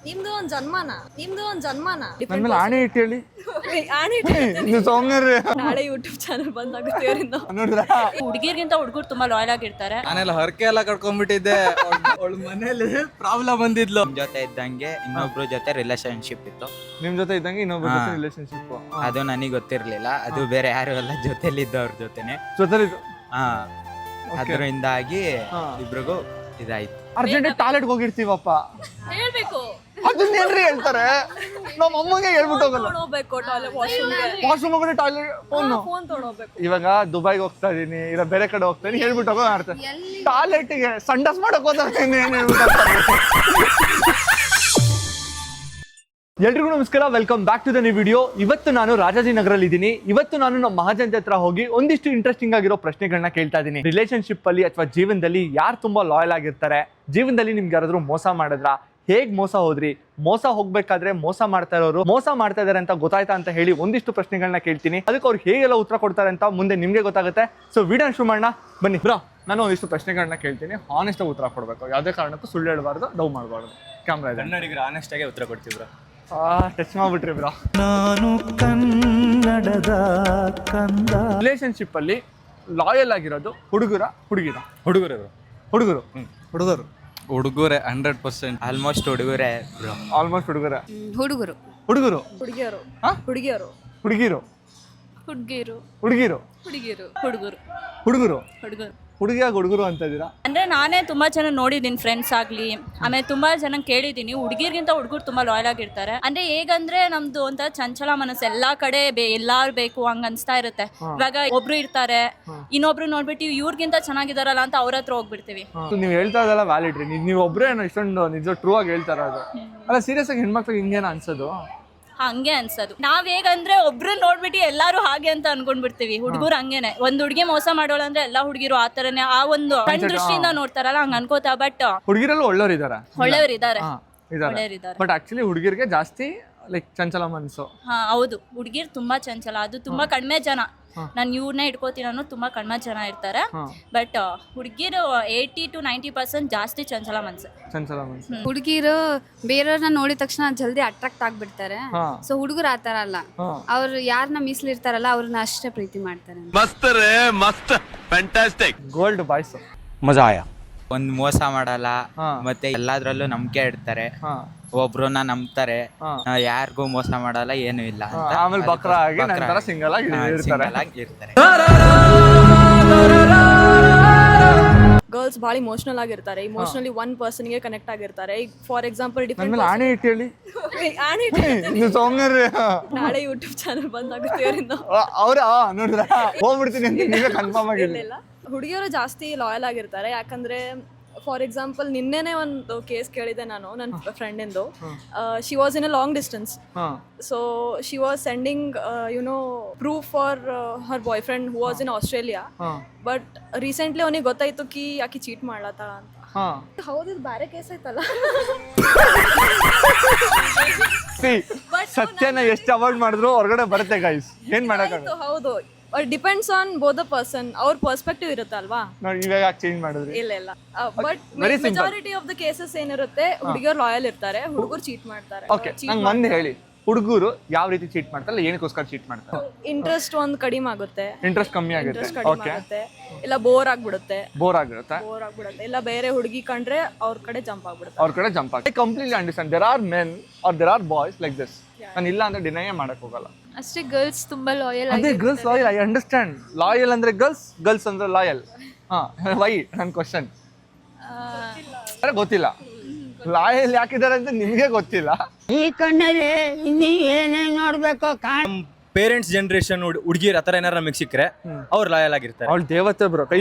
ನಿಮ್ದು ಒಂದ್ ಜನ್ಮನ ನನ್ಮೇಲೆ ಆಣೆ ಇಟ್ಟು ಹೇಳಿ ಆಣೆ ನೀವು ಸೌಮ್ಯರೇ ನಾಳೆ ಯೂಟ್ಯೂಬ್ ಚಾನಲ್ ಬಂದಾಗುತ್ತೆ ಅವರಿಂದ ನೋಡಿದ್ರ ಹುಡುಗಿರ್ಗಿಂತ ಹುಡುಗರು ತುಂಬಾ ಲಾಯಲ್ ಆಗಿರ್ತಾರೆ. ನಾನೆಲ್ಲ ಹರಕೆ ಎಲ್ಲ ಕಟ್ಕೊಂಡ್ಬಿಟ್ಟಿದ್ದೆ. ಅವಳ ಮನೇಲಿ ಪ್ರಾಬ್ಲಮ್ ಬಂದಿದ್ಲು. ನಿಮ್ ಜೊತೆ ಇದ್ದಂಗೆ ಇನ್ನೊಬ್ರ ಜೊತೆ ರಿಲೇಶನ್ಶಿಪ್ ಇತ್ತು. ನಿಮ್ ಜೊತೆ ಇದ್ದಂಗೆ ಇನ್ನೊಬ್ಬ ಜೊತೆ ರಿಲೇಶನ್ಶಿಪ್ ಅದು ನನಗೆ ಗೊತ್ತಿರ್ಲಿಲ್ಲ. ಅದು ಬೇರೆ ಯಾರು ಎಲ್ಲ ಜೊತೆಲಿದ್ದವ್ರ ಜೊತೆನೆ. ಜೊತೆಲಿದ್ದು ಹಾ, ಅದರಿಂದಾಗಿ ಇಬ್ರಿಗೂ ಇದಾಯ್ತು. ಅರ್ಜೆಂಟ್ ಟಾಯ್ಲೆಟ್ಗೆ ಹೋಗಿರ್ತೀವಪ್ಪ, ಹೇಳ್ಬೇಕು ಅದನ್ನೇನ್ರಿ ಹೇಳ್ತಾರೆ. ನಮ್ಮ ಅಮ್ಮಗೆ ಹೇಳ್ಬಿಟ್ಟು ಹೋಗಲ್ಲ. ಹೋಗ್ಬೇಕು ಟಾಯ್ಲೆಟ್ ವಾಶ್ರೂಮ್ಗೆ ವಾಶ್ರೂಮ್ ಹೋಗಿ ಟಾಯ್ಲೆಟ್ ಫೋನ್ ತೊಗೊಂಡೋಗ್ಬೇಕು. ಇವಾಗ ದುಬೈಗೆ ಹೋಗ್ತಾ ಇದೀನಿ, ಇಲ್ಲ ಬೇರೆ ಕಡೆ ಹೋಗ್ತಾ ಇದೀನಿ ಹೇಳ್ಬಿಟ್ಟು ಹೋಗೋ ಮಾಡ್ತಾರೆ. ಟಾಯ್ಲೆಟ್ಗೆ ಸಂಡಸ್ ಮಾಡಕ್ ಹೋಗ್ತೀನಿ ಏನ್ ಹೇಳ್ಬಿಟ್ಟು ಎಲ್ರಿಗೂ ನಮಸ್ಕಾರ, welcome back to the new video. ಇವತ್ತು ನಾನು ರಾಜಾಜಿನಗರಲ್ಲಿ ಇದ್ದೀನಿ. ಇವತ್ತು ನಾನು ನಮ್ಮ ಮಹಾಜನ್ ಹತ್ರ ಹೋಗಿ ಒಂದಿಷ್ಟು ಇಂಟ್ರೆಸ್ಟಿಂಗ್ ಆಗಿರೋ ಪ್ರಶ್ನೆಗಳನ್ನ ಕೇಳ್ತಾ ಇದ್ದೀನಿ. ರಿಲೇಶನ್ಶಿಪ್ ಅಲ್ಲಿ ಅಥವಾ ಜೀವನದಲ್ಲಿ ಯಾರು ತುಂಬಾ ಲಾಯಲ್ ಆಗಿರ್ತಾರೆ, ಜೀವನದಲ್ಲಿ ನಿಮ್ಗೆ ಯಾರಾದ್ರೂ ಮೋಸ ಮಾಡಿದ್ರ, ಹೇಗ್ ಮೋಸ ಹೋದ್ರಿ, ಮೋಸ ಹೋಗ್ಬೇಕಾದ್ರೆ ಮೋಸ ಮಾಡ್ತಾ ಇರೋರು ಮೋಸ ಮಾಡ್ತಾ ಇದಾರೆ ಅಂತ ಗೊತ್ತಾಯ್ತಾ ಅಂತ ಹೇಳಿ ಒಂದಿಷ್ಟು ಪ್ರಶ್ನೆಗಳನ್ನ ಕೇಳ್ತೀನಿ. ಅದಕ್ಕೆ ಅವ್ರು ಹೇಗೆಲ್ಲ ಉತ್ತರ ಕೊಡ್ತಾರೆ ಅಂತ ಮುಂದೆ ನಿಮ್ಗೆ ಗೊತ್ತಾಗುತ್ತೆ. ಸೊ ವಿಡಿಯೋ ಶುರು ಮಾಡೋಣ ಬನ್ನಿ. ಬ್ರೋ, ನಾನು ಒಂದಿಷ್ಟು ಪ್ರಶ್ನೆಗಳನ್ನ ಕೇಳ್ತೀನಿ, ಹಾನೆಸ್ಟ್ ಆಗಿ ಉತ್ತರ ಕೊಡ್ಬೇಕು. ಯಾವುದೇ ಕಾರಣಕ್ಕೂ ಸುಳ್ಳು ಹೇಳಬಾರ್ದು, ಡೌ ಮಾಡಬಾರ್ದು. ಕ್ಯಾಮ್ರಾ ಇದೆ, ಕನ್ನಡಿಗರು ಆನೆಸ್ಟ್ ಆಗಿ ಉತ್ತರ ಕೊಡ್ತೀವಿ ಬ್ರೋ. Touch ಮಾಡ್ಬಿಟ್ರಿ bro. ನಾನು ಕನ್ನಡದ ಕಂದ. ರಿಲೇಶನ್ಶಿಪ್ ಅಲ್ಲಿ ಲಾಯಲ್ ಆಗಿರೋದು ಹುಡುಗರ ಹುಡುಗಿರ? ಹುಡುಗರು ಹುಡುಗರು. ಹುಡುಗರು ಹುಡುಗರೇ 100%. ಆಲ್ಮೋಸ್ಟ್ ಹುಡುಗರೇ ಬ್ರೋ. ಆಲ್ಮೋಸ್ಟ್ ಹುಡುಗರ. ಹುಡುಗರು ಹುಡುಗರು ಹುಡುಗಿಯರು ಹಾ? ಹುಡುಗಿಯರು ಹುಡುಗಿರು ಹುಡುಗಿರು ಹುಡುಗಿರು ಹುಡುಗಿರು ಹುಡುಗರು ಹುಡುಗರು ಹುಡುಗರು ಹುಡುಗಿಯಾಗಿ ಹುಡುಗರು ಅಂತ ಇದ್ದೀರಾ? ಅಂದ್ರೆ ನಾನೇ ತುಂಬಾ ಜನ ನೋಡಿದೀನಿ, ಫ್ರೆಂಡ್ಸ್ ಆಗ್ಲಿ, ಆಮೇಲೆ ತುಂಬಾ ಜನ ಕೇಳಿದೀನಿ. ಹುಡುಗಿರ್ಗಿಂತ ಹುಡುಗರು ತುಂಬಾ ಲಾಯಲ್ ಆಗಿರ್ತಾರೆ. ಅಂದ್ರೆ ಹೇಗಂದ್ರೆ ನಮ್ದು ಅಂತ ಚಂಚಲ ಮನಸ್ಸು, ಎಲ್ಲಾ ಕಡೆ ಎಲ್ಲಾರು ಬೇಕು ಹಂಗ ಅನ್ಸ್ತಾ ಇರುತ್ತೆ. ಇವಾಗ ಒಬ್ರು ಇರ್ತಾರೆ, ಇನ್ನೊಬ್ರು ನೋಡ್ಬಿಟ್ಟು ಇವ್ರಿಗಿಂತ ಚೆನ್ನಾಗಿದಾರಲ್ಲ ಅಂತ ಅವ್ರ ಹತ್ರ ಹೋಗ್ಬಿಡ್ತೀವಿ. ನೀವು ಹೇಳ್ತಾ ಇದಲ್ಲ ವ್ಯಾಲಿಡ್ ರೀ. ನೀವು ಒಬ್ಬರೇ ಇಷ್ಟೊಂದು ನಿಜ ಟ್ರೂ ಆಗಿ ಹೇಳ್ತಾರ ಅದು. ಅಲ್ಲ ಸೀರಿಯಸ್ ಆಗಿ ಹೆಣ್ಮಕ್ಳಿಗೆ ಹಿಂಗೇನ ಅನ್ಸೋದು? ಹಂಗೆ ಅನ್ಸೋದು. ನಾವ್ ಹೇಗಂದ್ರೆ ಒಬ್ರು ನೋಡ್ಬಿಟ್ಟು ಎಲ್ಲಾರು ಹಾಗೆ ಅಂತ ಅನ್ಕೊಂಡ್ಬಿಡ್ತೀವಿ. ಹುಡುಗರು ಹಂಗೇನೆ. ಒಂದ್ ಹುಡುಗಿ ಮೋಸ ಮಾಡೋಳ ಅಂದ್ರೆ ಎಲ್ಲಾ ಹುಡುಗಿರು ಆತರನೇ ಆ ಒಂದು ಕಣ್ ದೃಷ್ಟಿಯಿಂದ ನೋಡ್ತಾರಲ್ಲ, ಹಂಗ ಅನ್ಕೋತಾ. ಬಟ್ ಹುಡುಗಿರಲ್ಲೂ ಒಳ್ಳೆಯವ್ರು ಇದಾರೆ, ಒಳ್ಳೆಯವ್ರಿದ್ದಾರೆ. ಇದಾರೆ. ಬಟ್ ಆಕ್ಚುಲಿ ಹುಡುಗಿರಿಗೆ ಜಾಸ್ತಿ ಲೈಕ್ ಚಂಚಲ ಮನಸ್ಸು. ಹಾ ಹೌದು, ಹುಡುಗಿರ್ ತುಂಬಾ ಚಂಚಲ. ಅದು ತುಂಬಾ ಕಡಿಮೆ ಜನ. ನಾನು ಇವ್ರನ್ನೇ ಇಟ್ಕೋತೀನಿ ಅನ್ನೋ ತುಂಬಾ ಕಡಿಮೆ ಜನ ಇರ್ತಾರೆ. ಬಟ್ ಹುಡುಗಿರು 80 to 90% ಜಾಸ್ತಿ ಚಂಚಲ ಮನ್ಸು. ಚಂಚಲ ಮನಸ್ಸು. ಹುಡುಗಿರು ಬೇರೆಯವ್ರನ್ನ ನೋಡಿದ ತಕ್ಷಣ ಜಲ್ದಿ ಅಟ್ರಾಕ್ಟ್ ಆಗ್ಬಿಡ್ತಾರೆ. ಸೊ ಹುಡುಗರು ಆತರ ಅಲ್ಲ, ಅವ್ರು ಯಾರನ್ನ ಮೀಸಲಿರ್ತಾರಲ್ಲ ಅವ್ರನ್ನ ಅಷ್ಟೇ ಪ್ರೀತಿ ಮಾಡ್ತಾರೆ. ಮಸ್ತ್ ಫ್ಯಾಂಟಾಸ್ಟಿಕ್. Gold boys. ಮಜಾ ಆಯಾ. ಒಂದ್ ಮೋಸ ಮಾಡಲ್ಲ, ಮತ್ತೆ ಎಲ್ಲಾದ್ರಲ್ಲೂ ನಂಬಿಕೆ ಇಡ್ತಾರೆ. ಒಬ್ರನ್ನ ನಂಬ್ತಾರೆ, ಯಾರಿಗೂ ಮೋಸ ಮಾಡಲ್ಲ, ಏನು ಇಲ್ಲ ಅಂತ. ಆಮೇಲೆ ಬಕ್ರ ಆಗಿ ನಂತರ ಸಿಂಗಲ್ ಆಗಿ ಇರ್ತಾರೆ. single ಆಗಿ ಇರ್ತಾರೆ. ಗರ್ಲ್ಸ್ ಭಾಳ ಇಮೋಷನಲ್ ಆಗಿರ್ತಾರೆ. ಇಮೋಷನಲಿ ಒನ್ ಪರ್ಸನ್ಗೆ ಕನೆಕ್ಟ್ ಆಗಿರ್ತಾರೆ. ಈಗ ಫಾರ್ ಎಕ್ಸಾಂಪಲ್ ನನ್ಮೇಲೆ ಆಣೆ ಇಟ್ಟು ಹೇಳಿ ಆಣೆ ನೀವು ಸೌಮ್ಯರೇ. ನಾಳೆ ಯೂಟ್ಯೂಬ್ ಚಾನಲ್ ಬಂದಾಗುತ್ತೆ ಅವರಿಂದ. ಅವ್ರ ನೋಡಿದ್ರ ಹೋಗ್ಬಿಡ್ತೀನಿ ಅಂತ ನೀವೇ ಕನ್ಫರ್ಮ್ ಆಗಿಲ್ಲ. ಇಲ್ಲ, ಹುಡುಗಿಯರು ಜಾಸ್ತಿ ಲಾಯಲ್ ಆಗಿರ್ತಾರೆ. ಯಾಕಂದ್ರೆ ಫಾರ್ ಎಕ್ಸಾಂಪಲ್ ನಿನ್ನೆನೆ ಒಂದು ಕೇಸ್ ಕೇಳಿದೆ ನಾನು ನನ್ನ ಫ್ರೆಂಡಿಂದು. She was in a long distance. So she was sending proof for her boyfriend who was in Australia. But recently ಅವನಿಗೆ ಗೊತ್ತಾಯ್ತು ಕಿ ಆಕಿ ಚೀಟ್ ಮಾಡ್ಲತ್ತಾಳ ಅಂತ. ಹೌದು, ಇದು ಬೇರೆ ಕೇಸ್ ಐತಲ್ಲ. ಸತ್ಯನ ಎಷ್ಟು ಅವಾಯ್ಡ್ ಮಾಡಿದ್ರು ಹೊರಗಡೆ ಬರುತ್ತೆ ಗೈಸ್, ಏನ್ ಮಾಡಕ್ಕಾಗಲ್ಲ. ಹೌದು, depends on both the person. ಅವ್ರ ಪರ್ಸ್ಪೆಕ್ಟಿವ್ ಇರುತ್ತಲ್ವಾ. ನೋಡಿ ಇವಾಗ ಚೇಂಜ್ ಮಾಡಿದ್ರಿ. ಇಲ್ಲ but majority of the cases ಏನಿರುತ್ತೆ, ಹುಡುಗಿಯರು ಲಾಯಲ್ ಇರ್ತಾರೆ, ಹುಡುಗರು ಚೀಟ್ ಮಾಡ್ತಾರೆ. ಓಕೆ, ನಂಗೆ ಒಂದ್ ಹೇಳಿ, ಹುಡುಗರು ಯಾವ ರೀತಿ ಚೀಟ್ ಮಾಡ್ತಾರೆ, ಏನಕ್ಕೋಸ್ಕರ ಚೀಟ್ ಮಾಡ್ತಾರೆ? ಇಂಟ್ರೆಸ್ಟ್ ಒಂದು ಕಡಿಮೆ ಆಗುತ್ತೆ, ಇಂಟ್ರೆಸ್ಟ್ ಕಮ್ಮಿ ಆಗುತ್ತೆ, ಇಂಟ್ರೆಸ್ಟ್ ಕಡಿಮೆ ಆಗುತ್ತೆ, ಇಲ್ಲ ಬೋರ್ ಆಗ್ಬಿಡುತ್ತೆ, ಇಲ್ಲ ಬೇರೆ ಹುಡುಗಿ ಕಂಡ್ರೆ ಅವ್ರ ಕಡೆ ಜಂಪ್ ಆಗ್ಬಿಡುತ್ತೆ. ಅವ್ರ ಕಡೆ ಜಂಪ್ ಆಗಿ. Completely understand. There are men are there are boys like this. ನಾನು ಇಲ್ಲ ಅಂದ್ರೆ ಡಿನೈ ಮಾಡಕ್ ಹೋಗಲ್ಲ. ಅಷ್ಟೇ, ಗರ್ಲ್ಸ್ ತುಂಬಾ ಲಾಯಲ್. ಅದೇ girls loyal, I understand. Loyal ಅಂದ್ರೆ ಗರ್ಲ್ಸ್, ಗರ್ಲ್ಸ್ ಅಂದ್ರೆ ಲಾಯಲ್. ವೈ ನನ್ನ ಕ್ವಶನ್ ಗೊತ್ತಿಲ್ಲ. ಲಾಯಲ್ ಯಾಕಿದ್ದಾರೆ ಅಂತ ನಿಮ್ಗೆ ಗೊತ್ತಿಲ್ಲ. ಈ ಕಣ್ಣಲ್ಲಿ ಇನ್ನೀ ಏನೇನ್ ನೋಡ್ಬೇಕು ಪೇರೆಂಟ್ಸ್ ಜನರೇಷನ್ ಹುಡುಗಿರ್ ಆತರ ಏನಾರ ನಮಗೆ ಸಿಕ್ಕರೆ ಅವ್ರು ಲಾಯಲ್ ಆಗಿರ್ತಾರೆ. ಅವಳು ದೇವತೆ ಬ್ರೋ, ಕೈ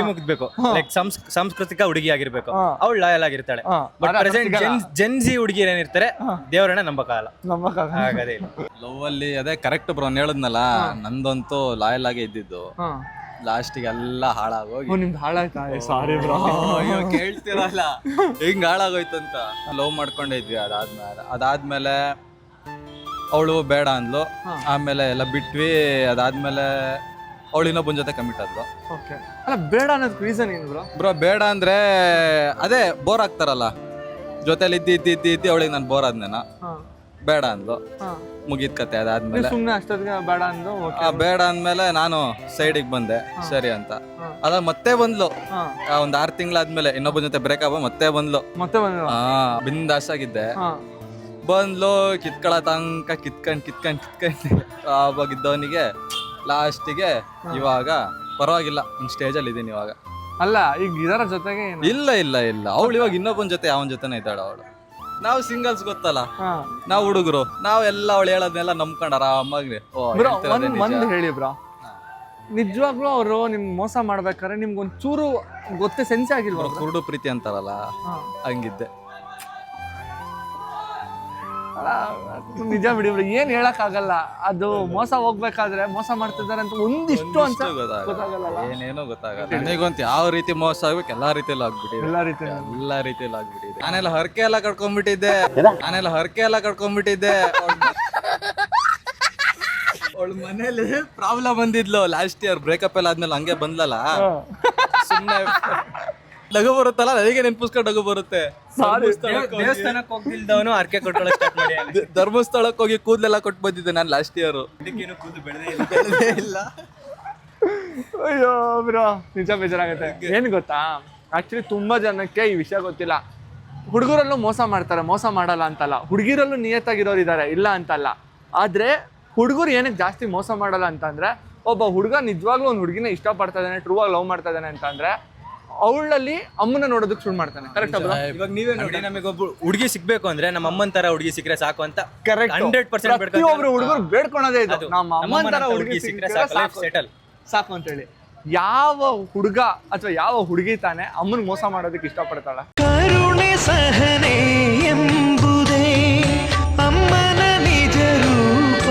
ಮುಗಿದ್ಬೇಕು. ಲೈಕ್ ಸಾಂಸ್ಕೃತಿಕ ಹುಡುಗಿ ಆಗಿರ್ಬೇಕು, ಅವಳು ಲಾಯಲ್ ಆಗಿರ್ತಾಳೆ. ಬಟ್ ಪ್ರೆಸೆಂಟ್ ಜೆನ್ಜಿ ಹುಡುಗಿಯರು ಏನಿರ್ತಾರೆ, ದೇವರನ್ನ ನಂಬಕ್ಕಾಗಲ್ಲ. ಹಾಗದೇ ಲವ್ ಅಲ್ಲಿ ಅದೇ ಕರೆಕ್ಟ್ ಬ್ರೋ ಹೇಳಿದ್ನಲ್ಲ, ನಂದಂತೂ ಲಾಯಲ್ ಆಗೇ ಇದ್ದಿದ್ದು. ಲಾಸ್ಟಿಗೆ ಎಲ್ಲ ಹಾಳಾಗೋಗಿ. ನಿಮ್ದು ಹಾಳಾಯ್ತಾ? ಸಾರಿ ಬ್ರೋ. ಕೇಳ್ತಿರಲ್ಲ ಹಿಂಗ್ ಹಾಳಾಗೋಯ್ತಂತ. ಲವ್ ಮಾಡ್ಕೊಂಡಿದ್ವಿ. ಅದಾದ್ಮೇಲೆ ಅವಳು ಬೇಡ ಅಂದ್ಲು. ಆಮೇಲೆ ಎಲ್ಲ ಬಿಟ್ವಿ. ಅದಾದ್ಮೇಲೆ ಅವಳು ಇನ್ನೊಬ್ಬನ ಜೊತೆ ಕಮಿಟ್ ಆದ್ಲು. ಅಲ್ಲ ಬೇಡ ಅನ್ನೋದಕ್ಕೆ ರೀಸನ್ ಏನು ಬ್ರೋ? ಬೇಡ ಅಂದ್ರೆ ಅದೇ ಬೋರ್ ಆಗ್ತಾರಲ್ಲ. ಜೊತೆಲಿ ಇದ್ದಿ ಅವಳಿಗೆ ನಾನು ಬೋರ್ ಆದ್ನೇನ ಬೇಡ ಅಂದ್ಲು, ಮುಗೀತ್ ಕತೆ. ಅದಾದ್ಮೇಲೆ ಸುಮ್ನೆ ಅಷ್ಟೊತ್ತಿಗೆ ಬೇಡ ಅಂದು ಬೇಡ ಅಂದ್ಮೇಲೆ ನಾನು ಸೈಡಿಗೆ ಬಂದೆ ಸರಿ ಅಂತ. ಅದ ಮತ್ತೆ ಬಂದ್ಲು, ಒಂದ್ 6 ತಿಂಗಳಾದ್ಮೇಲೆ ಇನ್ನೊಬ್ಬನ ಜೊತೆ ಬ್ರೇಕಪ್ ಮತ್ತೆ ಬಂದ್ಲು. ಮತ್ತೆ ಬಂದ್ರು. ಬಿಂದಾಸ್ ಆಗಿದ್ದೆ, ಬಂದ್ಲು ಕಿತ್ಕೊಳ ತನಕ ಕಿತ್ಕೊಂಡ್ ಆವಾಗ ಇದ್ದವನಿಗೆ ಲಾಸ್ಟಿಗೆ ಇವಾಗ ಪರವಾಗಿಲ್ಲ, ಒಂದ್ ಸ್ಟೇಜ್ ಅಲ್ಲಿ ಇದೀನಿ ಇವಾಗ. ಅಲ್ಲ ಈಗ ಇದರ ಜೊತೆಗೆ ಏನು? ಇಲ್ಲ ಅವಳು ಇವಾಗ ಇನ್ನೊಬ್ಬನ ಜೊತೆ ಅವನ ಜೊತೆನೇ ಇದ್ದಾಳೆ ಅವಳು. ನಾವು ಸಿಂಗಲ್ಸ್ ಗೊತ್ತಲ್ಲ, ನಾವು ಹುಡುಗರು, ನಾವೆಲ್ಲ ಅವಳು ಹೇಳೋದನ್ನೆಲ್ಲ ನಂಬ್ಕೊಂಡ್ ಆರಾಮಾಗಿ ಬ್ರೋ ಒಂದ್ ಹೇಳಿ ಬ್ರೋ, ನಿಜವಾಗ್ಲೂ ಅವರು ನಿಮ್ ಮೋಸ ಮಾಡ್ಬೇಕಾದ್ರೆ ನಿಮ್ಗೆ ಒಂಚೂರು ಗೊತ್ತೇ ಸೆನ್ಸ್ ಆಗಿಲ್ವಾ? ಕುರುಡು ಪ್ರೀತಿ ಅಂತಾರಲ್ಲ ಹಂಗಿದ್ದೆ. ನಿಜ ಬಿಡಿ ಬ್ರೋ, ಏನ್ ಹೇಳಕ್ ಆಗಲ್ಲ. ಅದು ಮೋಸ ಹೋಗ್ಬೇಕಾದ್ರೆ ಮೋಸ ಮಾಡ್ತಿದ್ದಾರೆ ಅಂತ ಒಂದಿಷ್ಟು ಅಂತ ಗೊತ್ತಾಗಲ್ಲ, ಏನೇನೋ ಗೊತ್ತಾಗಲ್ಲ. ನನಗಂತ ಯಾವ ರೀತಿ ಮೋಸ ಆಗ್ಬೇಕು ಎಲ್ಲಾ ರೀತಿಯಲ್ಲೂ ಆಗ್ಬಿಟ್ಟಿದೆ, ಎಲ್ಲಾ ರೀತಿಯಲ್ಲೂ ಆಗ್ಬಿಟ್ಟಿದೆ. ನಾನೆಲ್ಲ ಹರಕೆ ಎಲ್ಲ ಕಟ್ಕೊಂಡ್ಬಿಟ್ಟಿದ್ದೆ. ಅವಳ ಮನೇಲಿ ಪ್ರಾಬ್ಲಮ್ ಬಂದಿದ್ಲು ಲಾಸ್ಟ್ ಇಯರ್, ಬ್ರೇಕಪ್ ಎಲ್ಲ ಆದ್ಮೇಲೆ ಹಂಗೆ ಬಂದ್ಲಲ್ಲ, ಸುಮ್ಮನೆ ನಗು ಬರುತ್ತಲ್ಲ, ನನಗೆ ನೆನ್ಪಿಸ್ಕೊಂಡು ನಗು ಬರುತ್ತೆ. ದೇವಸ್ಥಾನಕ್ಕೆ ಹೋಗ್ತಿಲ್ದವನು ಅರ್ಕೆ ಕೊಟ್ಕೊಳ್ಳೋಕೆ ಸ್ಟಾರ್ಟ್ ಮಾಡಿ ಧರ್ಮಸ್ಥಳಕ್ಕೆ ಹೋಗಿ ಕೂದಲೆಲ್ಲ ಕೊಟ್ಟು ಬಂದಿದ್ದೆ ನಾನು ಲಾಸ್ಟ್ ಇಯರ್. ಕೂದಲು ಬೆಳೆದೇ ಇಲ್ಲ. ಅಯ್ಯೋ ಬ್ರೋ ನಿಜ ಬೇಜಾರಾಗುತ್ತೆ. ಏನ್ ಗೊತ್ತಾ, ಆಕ್ಚುಲಿ ತುಂಬಾ ಜನಕ್ಕೆ ಈ ವಿಷಯ ಗೊತ್ತಿಲ್ಲ. ಹುಡುಗರಲ್ಲೂ ಮೋಸ ಮಾಡ್ತಾರೆ, ಮೋಸ ಮಾಡಲ್ಲ ಅಂತಲ್ಲ. ಹುಡುಗಿರಲ್ಲೂ ನಿಯತ್ತಾಗಿರೋರು ಇದ್ದಾರೆ, ಇಲ್ಲ ಅಂತಲ್ಲ. ಆದ್ರೆ ಹುಡುಗರು ಏನಕ್ಕೆ ಜಾಸ್ತಿ ಮೋಸ ಮಾಡಲ್ಲ ಅಂತಂದ್ರೆ, ಒಬ್ಬ ಹುಡುಗ ನಿಜವಾಗ್ಲೂ ಒಂದು ಹುಡುಗಿನ ಇಷ್ಟಪಡ್ತಾ ಇದ್ದಾನೆ, ಟ್ರೂ ಆಗಿ ಲವ್ ಮಾಡ್ತಾ ಇದ್ದಾನೆ ಅಂತಂದ್ರೆ ಅವಳಲ್ಲಿ ಅಮ್ಮನ ನೋಡೋದಕ್ಕೆ ಶುರು ಮಾಡ್ತಾನೆ. ಕರೆಕ್ಟ್ ಅಲ್ಲ? ಇವಾಗ ನೀವೇ ನೋಡಿ, ನಮಗೊಬ್ಬ ಹುಡುಗಿ ಸಿಗ್ಬೇಕು ಅಂದ್ರೆ ನಮ್ಮ ಅಮ್ಮನ ತರ ಹುಡುಗಿ ಸಿಕ್ಕರೆ ಸಾಕು ಅಂತ ಕರೆಕ್ಟ್ 100% ಪ್ರತಿಯೊಬ್ರು ಹುಡುಗರು ಬೇಡ್ಕೊಳೋದೇ ಇದು, ನಮ್ಮ ಅಮ್ಮನ ತರ ಹುಡುಗಿ ಸಿಕ್ಕರೆ ಸೆಟಲ್ ಸಾಕು ಅಂತ ಹೇಳಿ. ಯಾವ ಹುಡುಗ ಅಥವಾ ಯಾವ ಹುಡುಗಿ ತಾನೆ ಅಮ್ಮನ ಮೋಸ ಮಾಡೋದಕ್ಕೆ ಇಷ್ಟಪಡ್ತಾಳ? ಕರುಣೆ ಸಹನೆ ಎಂಬುದೇ ಅಮ್ಮನ ನಿಜ ರೂಪ.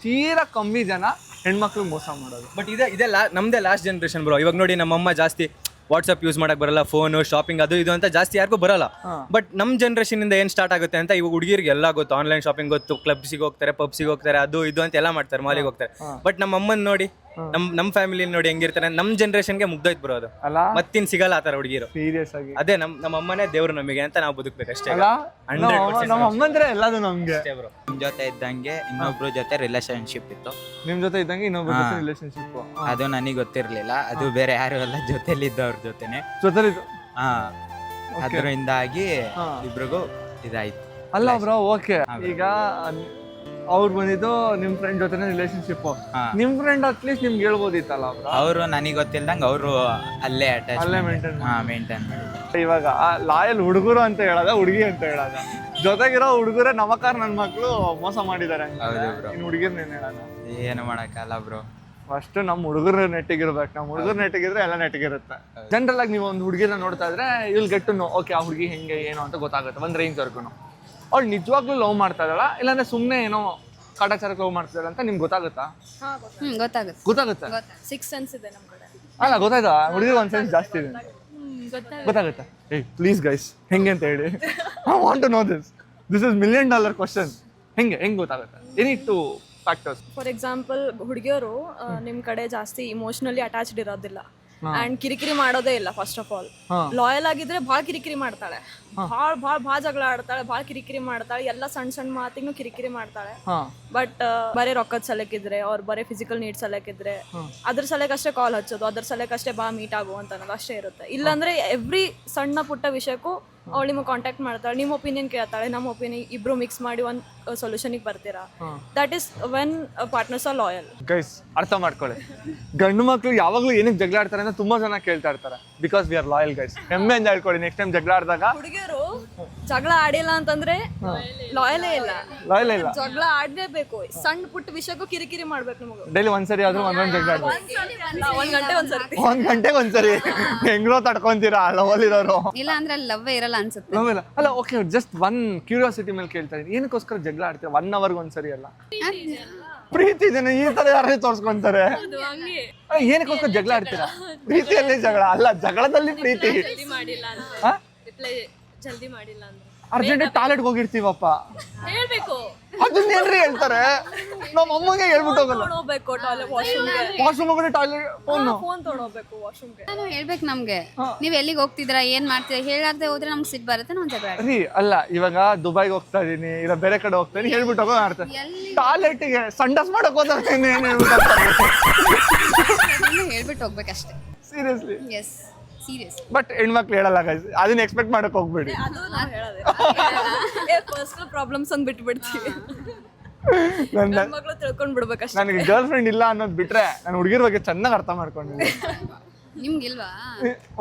ತೀರಾ ಕಮ್ಮಿ ಜನ ಹೆಣ್ಮಕ್ಳು ಮೋಸ ಮಾಡೋದು. ಬಟ್ ಇದೆಲ್ಲ ನಮ್ದೇ ಲಾಸ್ಟ್ ಜನರೇಷನ್ ಬ್ರೋ. ಇವಾಗ ನೋಡಿ ನಮ್ಮಮ್ಮ ಜಾಸ್ತಿ ವಾಟ್ಸಪ್ ಯೂಸ್ ಮಾಡಕ್ ಬರಲ್ಲ, ಫೋನು, ಶಾಪಿಂಗ್ ಅದು ಇದು ಅಂತ ಜಾಸ್ತಿ ಯಾರಿಗೂ ಬರಲ್ಲ. ಬಟ್ ನಮ್ಮ ಜನರೇಷನ್ ಇಂದ ಏನ್ ಸ್ಟಾರ್ಟ್ ಆಗುತ್ತೆ ಅಂತ ಇವಾಗ ಹುಡುಗಿರಿಗೆ ಎಲ್ಲ ಗೊತ್ತು. ಆನ್ಲೈನ್ ಶಾಪಿಂಗ್ ಗೊತ್ತು, ಕ್ಲಬ್ಸಿಗೆ ಹೋಗ್ತಾರೆ, ಪಬ್ಸಿಗೆ ಹೋಗ್ತಾರೆ, ಅದು ಇದು ಅಂತ ಎಲ್ಲ ಮಾಡ್ತಾರೆ, ಮಾಲಿಗೆ ಹೋಗ್ತಾರೆ. ಬಟ್ ನಮ್ಮ ಅಮ್ಮನ್ ನೋಡಿ, ನಮ್ಮ ಫ್ಯಾಮಿಲಿ ನೋಡಿ ಹೆಂಗಿರ್ತಾರೆ. ನಮ್ಮ ಜನರೇಷನ್ಗೆ ಮುಗ್ದೋಯ್ತು ಬ್ರೋ ಅದು. ಮತ್ತಿನ್ ಸಿಗಲ್ಲ ಆತರ ಹುಡುಗಿರು. ಸೀರಿಯಸ್ ಆಗಿ ಅದೇ ನಮ್ಮ ಅಮ್ಮನೇ ದೇವ್ರು ನಮಗೆ ಅಂತ ನಾವು ಬದುಕ್ಬೇಕು ಅಷ್ಟೇ. ನಮ್ಮ ಅಮ್ಮಂದ್ರೆ ಎಲ್ಲದು ನಮ್ಗೆ. ನಿಮ್ ಜೊತೆ ಇದ್ದಂಗೆ ಇನ್ನೊಬ್ರ ಜೊತೆ ರಿಲೇಶನ್ಶಿಪ್ ಇತ್ತು. ನಿಮ್ ಜೊತೆ ಇದ್ದಂಗೆ ಇನ್ನೊಬ್ಬರ ಜೊತೆ ರಿಲೇಶನ್ಶಿಪ್. ಅದು ನನಗೆ ಗೊತ್ತಿರ್ಲಿಲ್ಲ. ಅದು ಬೇರೆ ಯಾರು ಎಲ್ಲ ಜೊತೆಲಿದ್ದವ್ರ ಜೊತೆನೆ. ಅದರಿಂದಾಗಿ ಇಬ್ರಿಗೂ ಇದಾಯ್ತು. ಅಲ್ಲ ಬ್ರೋ, ಓಕೆ. ಈಗ ಅವ್ರು ಬಂದಿದ್ದು ನಿಮ್ ಫ್ರೆಂಡ್ ಜೊತೆ ರಿಲೇಶನ್ಶಿಪ್. ನಿಮ್ ಫ್ರೆಂಡ್ ಅಟ್ಲೀಸ್ಟ್ ನಿಮ್ಗೆ ಹೇಳ್ಬೋದಿತ್ತಲ್ಲ. ಅವರು ನನಗೆ ಗೊತ್ತಿಲ್ದಂಗೆ ಅವರು ಅಲ್ಲೇ ಅಟ್ಯಾಚ್, ಅಲ್ಲೇ ಮೇಂಟೈನ್ ಮಾಡಿ. ಇವಾಗ ಲಾಯಲ್ ಹುಡುಗರು ಅಂತ ಹೇಳೋದ, ಹುಡುಗಿ ಅಂತ ಹೇಳೋದ? ಜೊತೆಗಿರೋ ಹುಡುಗರೇ ನಮಕಾರ ನನ್ನ ಮಕ್ಳು ಮೋಸ ಮಾಡಿದ್ದಾರೆ, ಹುಡುಗಿರ್ನೇನ್ ಹೇಳೋದ? ಏನು ಮಾಡಕ್ಕಲ್ಲ ಬ್ರೋ. ಫಸ್ಟ್ ನಮ್ಮ ಹುಡುಗರು ನೆಟ್ಟಿಗಿರ್ಬೇಕು. ನಮ್ಮ ಹುಡುಗರು ನೆಟ್ಟಿಗಿದ್ರೆ ಎಲ್ಲ ನೆಟ್ಟಿಗಿರುತ್ತೆ. ಜನರಲ್ ಆಗಿ ನೀವು ಒಂದು ಹುಡುಗಿನ ನೋಡ್ತಾ ಇದ್ರೆ ಇಲ್ಲಿ ಗೆಟ್ಟು ಓಕೆ, ಆ ಹುಡುಗಿ ಹೆಂಗೆ ಏನು ಅಂತ ಗೊತ್ತಾಗುತ್ತೆ ಒಂದ್ ರೇಂಜ್ ವರ್ಗು. ಅವ್ಳು ನಿಜವಾಗ್ಲೂ ಲವ್ ಮಾಡ್ತಾ ಇದ್ದಾಳ, ಇಲ್ಲಾಂದ್ರೆ ಸುಮ್ಮನೆ ಏನೋ ಕಾಟಾಚಾರಕ್ಕೆ ಲವ್ ಮಾಡ್ತಿದ್ದಾಳ ಅಂತ ನಿಮ್ಗೆ ಗೊತ್ತಾಗುತ್ತಾ? ಗೊತ್ತಾಗುತ್ತೆ. ಸಿಕ್ಸ್ ಸೆನ್ಸ್ ಇದೆ ನಮ್ಮ ಕಡೆ. ಅಲ್ಲ ಗೊತ್ತಾಯ್ತಾ, ಹುಡುಗಿಗೆ ಒಂದು ಸೆನ್ಸ್ ಜಾಸ್ತಿ ಇದೆ, ಗೊತ್ತಾಗುತ್ತೆ. ಏಯ್ ಪ್ಲೀಸ್ ಗೈಸ್, ಹೆಂಗೆ ಅಂತ ಹೇಳಿ. I want to know this is $1 million question. ಹೆಂಗೆ ಗೊತ್ತಾಗುತ್ತೆ? Any two factors. For example, ಹುಡುಗಿಯರು ನಿಮ್ ಕಡೆ ಜಾಸ್ತಿ ಇಮೋಷನಲಿ ಅಟ್ಯಾಚ್ಡ್ ಇರೋದಿಲ್ಲ ಅಂಡ್ ಕಿರಿಕಿರಿ ಮಾಡೋದೇ ಇಲ್ಲ. ಫಸ್ಟ್ ಆಫ್ ಆಲ್ ಲಾಯಲ್ ಆಗಿದ್ರೆ ಭಾಳ ಕಿರಿಕಿರಿ ಮಾಡ್ತಾಳೆ, ಭಾಳ ಜಗಳ ಆಡ್ತಾಳೆ, ಭಾಳ ಕಿರಿಕಿರಿ ಮಾಡ್ತಾಳೆ, ಎಲ್ಲ ಸಣ್ಣ ಮಾತಿಗೂ ಕಿರಿಕಿರಿ ಮಾಡ್ತಾಳೆ. ಬಟ್ ಬರೀ ರೊಕ್ಕದ ಸಲಕ್ಕಿದ್ರೆ ಅವ್ರು ಬರೀ ಫಿಸಿಕಲ್ ನೀಡ್ಸ್ ಸಲಕ್ಕಿದ್ರೆ ಅದ್ರ ಸಲಕ್ಕೆ ಅಷ್ಟೇ ಕಾಲ್ ಹಚ್ಚೋದು, ಅದ್ರ ಸಲಕ್ಕೆ ಅಷ್ಟೇ ಬಾ ಮೀಟ್ ಆಗು ಅಂತ ಅನ್ನೋದು ಅಷ್ಟೇ ಇರುತ್ತೆ. ಇಲ್ಲಾಂದ್ರೆ ಎವ್ರಿ ಸಣ್ಣ ಪುಟ್ಟ ವಿಷಯಕ್ಕೂ ಅವಳು ನಿಮಗೆ ಕಾಂಟ್ಯಾಕ್ಟ್ ಮಾಡ್ತಾಳೆ, ನಿಮ್ಮ ಒಪಿನಿಯನ್ ಕೇಳ್ತಾಳೆ, ನಮ್ಮ ಒಪಿನಿಯನ್, ಇಬ್ರು ಮಿಕ್ಸ್ ಮಾಡಿ ಒಂದು ಸೊಲ್ಯೂಷನ್ಗೆ ಬರ್ತೀರಾ. That is when partners are loyal. Guys ಅರ್ಥ ಮಾಡ್ಕೊಳ್ಳಿ, ಗಂಡು ಮಕ್ಳು ಯಾವಾಗಲೂ ಏನಕ್ಕೆ ಜಗಳ ಆಡ್ತಾರೆ ಅಂತ ತುಂಬಾ ಜನ ಕೇಳ್ತಾ ಇರ್ತಾರೆ. Because we are loyal guys. ಹೆಮ್ಮೆ ಅಂತ ಹೇಳ್ಕೊಳ್ಳಿ. ನೆಕ್ಸ್ಟ್ ಟೈಮ್ ಜಗಳ ಆಡಿದಾಗ ಹುಡುಗಿಯರು ಜಗಳ ಆಡಿಲ್ಲ ಅಂತಂದ್ರೆ ಲಾಯಲೇ ಇಲ್ಲ. ಜಗಳ ಆಡ್ಲೇಬೇಕು. ಸಣ್ಣ ಪುಟ್ಟ ವಿಷಯಕ್ಕೂ ಕಿರಿಕಿರಿ ಮಾಡ್ಬೇಕು. ನಮಗೆ ಡೈಲಿ ಒಂದ್ಸರಿ ಆದ್ರೂ ಒಂದೊಂದು ಜಗಳ ಆಡ್ಬೇಕು. 1 ಗಂಟೆ ಒಂದ್ಸರಿ, 1 ಗಂಟೆಗೆ ಒಂದ್ಸರಿ. ಹೆಂಗ್ರೋ ತಡ್ಕೊಂತೀರಾ ಲವಲ್ ಇರೋರು? ಇಲ್ಲ ಅಂದ್ರೆ ಅಲ್ಲಿ ಲವ್ ಇರಲ್ಲ ಅನ್ಸುತ್ತೆ. ಅಲ್ಲ ಓಕೆ, ಜಸ್ಟ್ ಒನ್ ಕ್ಯೂರಿಯಾಸಿಟಿ ಮೇಲೆ ಕೇಳ್ತಾ ಇದ್ದೀನಿ, ಏನಕ್ಕೋಸ್ಕರ ಜಗಳ ಆಡ್ತೀರಾ 1 hour ಒಂದ್ಸರಿ? ಅಲ್ಲ ಪ್ರೀತಿ ಜನ ಈ ತರ ಯಾರೇ ತೋರ್ಸ್ಕೊಂತಾರೆ. ಏನಕ್ಕೋಸ್ಕರ ಜಗಳ ಆಡ್ತೀರಾ? ಪ್ರೀತಿಯಲ್ಲಿ ಜಗಳ ಅಲ್ಲ, ಜಗಳದಲ್ಲಿ ಪ್ರೀತಿ. ಜಲ್ದಿ ಮಾಡಿಲ್ಲ ಅಂದ್ರೆ ಅರ್ಜೆಂಟ್ ಟಾಯ್ಲೆಟ್ಗೆ ಹೋಗಿರ್ತೀವಪ್ಪ, ಹೇಳ್ಬೇಕು. ಅದನ್ನೇನ್ರಿ ಹೇಳ್ತಾರೆ? ನಮ್ಮ ಅಮ್ಮಗೆ ಹೇಳ್ಬಿಟ್ಟು ಹೋಗಲ್ಲ. ಹೋಗ್ಬೇಕು ಟಾಯ್ಲೆಟ್ ವಾಶ್ರೂಮ್ಗೆ, ವಾಶ್ರೂಮ್ ಹೋಗಿ ಟಾಯ್ಲೆಟ್ ಫೋನು. ಫೋನ್ ತೊಗೊಂಡೋಗ್ಬೇಕು ವಾಶ್ರೂಮ್ಗೆ. ನಾನು ಹೇಳ್ಬೇಕು ನಮ್ಗೆ ನೀವ್ ಎಲ್ಲಿಗೆ ಹೋಗ್ತಿದ್ದೀರಾ ಏನ್ ಮಾಡ್ತೀರಾ ಹೇಳಾರ್ದೆ ಹೋದ್ರೆ ನಮ್ಗೆ ಸಿಟ್ಟು ಬರುತ್ತೆ ನಾವು ಜಗಳ ರೀ ಅಲ್ಲ, ಇವಾಗ ದುಬೈಗೆ ಹೋಗ್ತಾ ಇದೀನಿ ಇಲ್ಲ ಬೇರೆ ಕಡೆ ಹೋಗ್ತಾ ಇದೀನಿ ಹೇಳ್ಬಿಟ್ಟು ಹೋಗೋ ಮಾಡ್ತಾರೆ. ಟಾಯ್ಲೆಟ್ಗೆ ಸಂಡಸ್ ಮಾಡಕ್ ಹೋಗ್ತೀನಿ ಏನ್ ಹೇಳ್ಬಿಟ್ಟು ಹೇಳ್ಬಿಟ್ಟು ಹೋಗ್ಬೇಕಷ್ಟೇ. ಸೀರಿಯಸ್ಲಿ. Yes serious. ಬಟ್ ಹೆಣ್ಮಕ್ಳು ಹೇಳಲ್ಲ guys. ಅದನ್ನ ಎಕ್ಸ್ಪೆಕ್ಟ್ ಮಾಡಕ್ ಹೋಗ್ಬೇಡಿ. ಅದು ನಾವು ಹೇಳೋದೇ ಪರ್ಸನಲ್ ಪ್ರಾಬ್ಲಮ್ಸ್ ಅಂತ ಬಿಟ್ಬಿಡ್ತೀವಿ. ನನ್ನ ಮಗಳು ತಿಳ್ಕೊಂಡ್ ಬಿಡ್ಬೇಕಷ್ಟೇ. ನನಗೆ ಗರ್ಲ್ ಫ್ರೆಂಡ್ ಇಲ್ಲ ಅನ್ನೋದು ಬಿಟ್ರೆ ನಾನು ಹುಡುಗಿರ ಬಗ್ಗೆ ಚೆನ್ನಾಗಿ ಅರ್ಥ ಮಾಡ್ಕೊಂಡಿದ್ದೀನಿ. ನಿಮ್ಗಿಲ್ವಾ?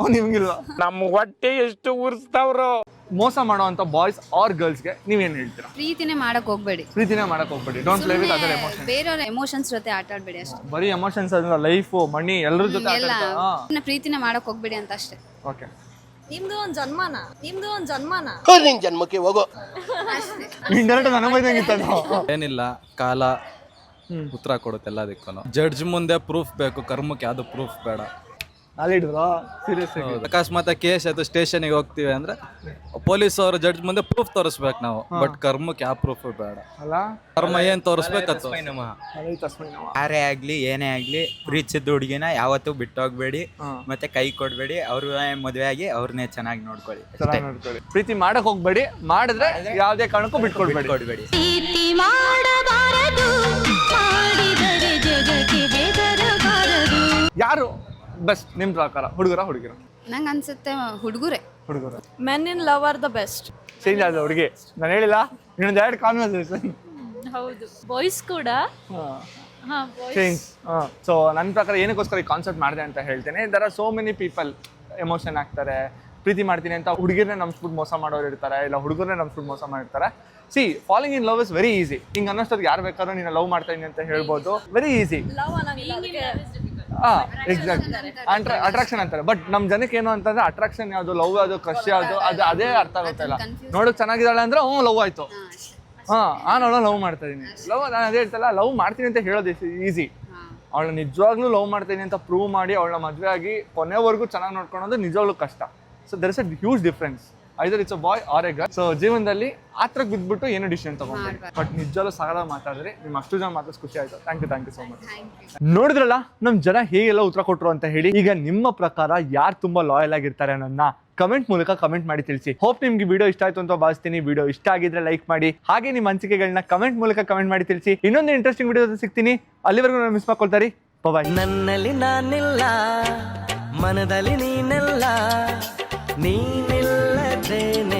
ಓ ನಿಮ್ಗಿಲ್ವಾ? ನಮ್ಮ ಹೊಟ್ಟೆ ಎಷ್ಟು ಉರ್ಸ್ತಾವ್ರು. ಮೋಸ ಮಾಡುವಂತ ಬಾಯ್ಸ್ ಆರ್ ಗರ್ಲ್ಸ್ಗೆ ನೀವೇನ್ ಹೇಳ್ತೀರಾ? ಪ್ರೀತಿನೇ ಮಾಡಕ್ ಹೋಗ್ಬೇಡಿ, ಪ್ರೀತಿನೇ ಮಾಡಕ್ ಹೋಗ್ಬೇಡಿ. Don't play with other emotion. ಬೇರೆಯವ್ರ ಎಮೋಷನ್ಸ್ ಜೊತೆ ಆಟ ಆಡ್ಬೇಡಿ ಅಷ್ಟೇ. ಬರೀ ಎಮೋಷನ್ಸ್ ಅಲ್ಲ, ಲೈಫು ಮನಿ ಎಲ್ಲರ ಜೊತೆ ಎಲ್ಲ ಪ್ರೀತಿನೇ ಮಾಡಕ್ ಹೋಗ್ಬೇಡಿ ಅಂತ ಅಷ್ಟೇ. ಓಕೆ. ನಿಮ್ದು ಒಂದ್ ಜನ್ಮನ ನಿನ್ ಜನ್ಮಕ್ಕೆ ಹೋಗೋ. ಇಂಡೈರೆಕ್ಟ್ ನನಗೆ ಬೈದಂಗಿತ್ತು. ಏನಿಲ್ಲ, ಕಾಲ ಉತ್ತರ ಕೊಡುತ್ತೆ ಎಲ್ಲದಕ್ಕೂ. ಜಡ್ಜ್ ಮುಂದೆ ಪ್ರೂಫ್ ಬೇಕು, ಕರ್ಮಕ್ಕೆ ಯಾವ್ದು ಪ್ರೂಫ್ ಬೇಡ. ಅಲ್ಲಿಡ್ವಾ ಸೀರಿಯಸ್ ಆಗಿ. ಅಕಸ್ಮಾತ್ ಕೇಸ್ ಆಯ್ತು ಸ್ಟೇಷನ್ಗೆ ಹೋಗ್ತೀವಿ ಅಂದ್ರೆ ಪೊಲೀಸ್ ಅವರು ಜಡ್ಜ್ ಮುಂದೆ ಪ್ರೂಫ್ ತೋರಿಸ್ಬೇಕು ನಾವು. ಬಟ್ ಕರ್ಮಕ್ಕೆ ಯಾವ ಪ್ರೂಫ್ ಬೇಡ. ಅಲ್ಲ ಕರ್ಮ ಏನ್ ತೋರಿಸ್ಬೇಕತ್ತು. ಅದೇ ತಸ್ಮೈ ನಮಃ. ಯಾರೇ ಆಗ್ಲಿ ಏನೇ ಆಗ್ಲಿ ಪ್ರೀತಿಸಿದ ಹುಡುಗಿನ ಯಾವತ್ತೂ ಬಿಟ್ಟೋಗ್ಬೇಡಿ, ಮತ್ತೆ ಕೈ ಕೊಡ್ಬೇಡಿ. ಅವ್ರ ಮದುವೆ ಆಗಿ ಅವ್ರನ್ನೇ ಚೆನ್ನಾಗಿ ನೋಡ್ಕೊಳ್ಳಿ. ಚೆನ್ನಾಗಿ ನೋಡ್ಕೊಳ್ಳಿ. ಪ್ರೀತಿ ಮಾಡಕ್ ಹೋಗ್ಬೇಡಿ, ಮಾಡಿದ್ರೆ ಯಾವ್ದೇ ಕಾರಣಕ್ಕೂ ಬಿಟ್ಕೊಡ್ಬೇಡಿ. ಕೊಡ್ಬೇಡಿ. ಯಾರು ಬೆಸ್ಟ್ ನಿಮ್ ಪ್ರಕಾರ, ಹುಡುಗರ ಹುಡುಗಿರ? ನಂಗೆ ಅನ್ಸುತ್ತೆ ಹುಡುಗರೇ. ಹುಡುಗರ. Men in love are the best. Change ಆದ ಹುಡುಗಿ. ನಾನು ಹೇಳಿಲ್ಲ, ಇನ್ನೊಂದು ಎರಡು ಕಾನ್ವರ್ಸೇಷನ್. ಹೌದು, ಬಾಯ್ಸ್ ಕೂಡ ಚೇಂಜ್. ಸೊ ನನ್ನ ಪ್ರಕಾರ ಏನಕ್ಕೋಸ್ಕರ ಈ ಕಾನ್ಸೆಪ್ಟ್ ಮಾಡಿದೆ ಅಂತ ಹೇಳ್ತೇನೆ. There are so many people emotion ಆಗ್ತಾರೆ, ಪ್ರೀತಿ ಮಾಡ್ತೀನಿ ಅಂತ ಹುಡುಗಿರನ್ನೇ ನಂಬಿಸ್ಬಿಟ್ಟು ಮೋಸ ಮಾಡೋರು ಇರ್ತಾರೆ, ಇಲ್ಲ ಹುಡುಗರನ್ನೇ ನಂಬಿಸ್ಬಿಟ್ಟು ಮೋಸ ಮಾಡಿರ್ತಾರೆ. C falling in love is very easy. ಹಿಂಗೆ ಅನ್ನೋಷ್ಟೊತ್ತಿಗೆ ಯಾರು ಬೇಕಾದ್ರೂ ನೀನು ಲವ್ ಮಾಡ್ತಾ ಇದೀನಿ ಅಂತ ಹೇಳ್ಬೋದು. Very easy. ಲವ್ ಅನ್ನಂಗಿಲ್ಲ, ಅದಕ್ಕೆ ಎಕ್ಸಾಕ್ಟ್ ಅಟ್ರಾಕ್ಷನ್ ಅಂತಾರೆ. ಬಟ್ ನಮ್ ಜನಕ್ಕೆ ಏನು ಅಂತಂದ್ರೆ ಅಟ್ರಾಕ್ಷನ್ ಯಾವ್ದು, ಲವ್ ಯಾವ್ದು, ಕ್ರಶ್ ಯಾವ್ದು, ಅದೇ ಅರ್ಥ ಆಗುತ್ತೆ ಇಲ್ಲ. ನೋಡಕ್ ಚೆನ್ನಾಗಿದ್ದಾಳೆ ಅಂದ್ರೆ ಲವ್ ಆಯ್ತು. ನಾನು ಅವಳ ಲವ್ ಮಾಡ್ತಾ ಇದೀನಿ. ಲವ್ ನಾನು ಅದೇ ಹೇಳ್ತಲ್ಲ, ಲವ್ ಮಾಡ್ತೀನಿ ಅಂತ ಹೇಳೋದು ಈಸಿ. ಅವಳನ್ನ ನಿಜವಾಗ್ಲೂ ಲವ್ ಮಾಡ್ತೀನಿ ಅಂತ ಪ್ರೂವ್ ಮಾಡಿ ಅವಳನ್ನ ಮದುವೆ ಆಗಿ ಕೊನೆವರೆಗೂ ಚೆನ್ನಾಗಿ ನೋಡ್ಕೊಳೋದು ನಿಜವಾಗ್ಲೂ ಕಷ್ಟ. So there is a huge difference. Either it's a boy or a girl. So ಜೀವನದಲ್ಲಿ ಆತ್ರಕ್ಕೆ ಬಿದ್ಬಿಟ್ಟು ಏನು ಡಿಸಿಷನ್ ತಗೊಂಡ್ರಿ. ಬಟ್ ನಿಜವಾಗ್ಲೂ ಸಗದ ಮಾತಾಡಿದ್ರೆ ನಿಮ್ ಅಷ್ಟು ಜನ ಮಾತಾಡ್ಸ್ ಖುಷಿ ಆಯ್ತು. Thank you so much. ನೋಡಿದ್ರಲ್ಲ ನಮ್ ಜನ ಹೇಗೆಲ್ಲ ಉತ್ತರ ಕೊಟ್ರು ಅಂತ ಹೇಳಿ. ಈಗ ನಿಮ್ಮ ಪ್ರಕಾರ ಯಾರು ತುಂಬಾ ಲಾಯಲ್ ಆಗಿರ್ತಾರೆ ಅನ್ನೋದನ್ನ ಕಮೆಂಟ್ ಮೂಲಕ ಕಮೆಂಟ್ ಮಾಡಿ ತಿಳಿಸಿ. ಹೋಪ್ ನಿಮ್ಗೆ ವಿಡಿಯೋ ಇಷ್ಟ ಆಯ್ತು ಅಂತ ಭಾವಿಸ್ತೀನಿ. ವಿಡಿಯೋ ಇಷ್ಟ ಆಗಿದ್ರೆ ಲೈಕ್ ಮಾಡಿ, ಹಾಗೆ ನಿಮ್ಮ ಅನಿಸಿಕೆಗಳನ್ನ ಕಮೆಂಟ್ ಮೂಲಕ ಕಮೆಂಟ್ ಮಾಡಿ ತಿಳಿಸಿ. ಇನ್ನೊಂದು ಇಂಟ್ರೆಸ್ಟಿಂಗ್ ವಿಡಿಯೋ ಸಿಗ್ತೀನಿ. ಅಲ್ಲಿವರೆಗೂ ನಾನು ಮಿಸ್ ಮಾಡ್ಕೊಳ್ತಾರೆ. ಬಾಯ್. ನನ್ನಲ್ಲಿ ನಾನಿಲ್ಲ, ಮನದಲ್ಲಿ ನೀನೆಲ್ಲ, ನೀನಿಲ್ಲದೇನೆ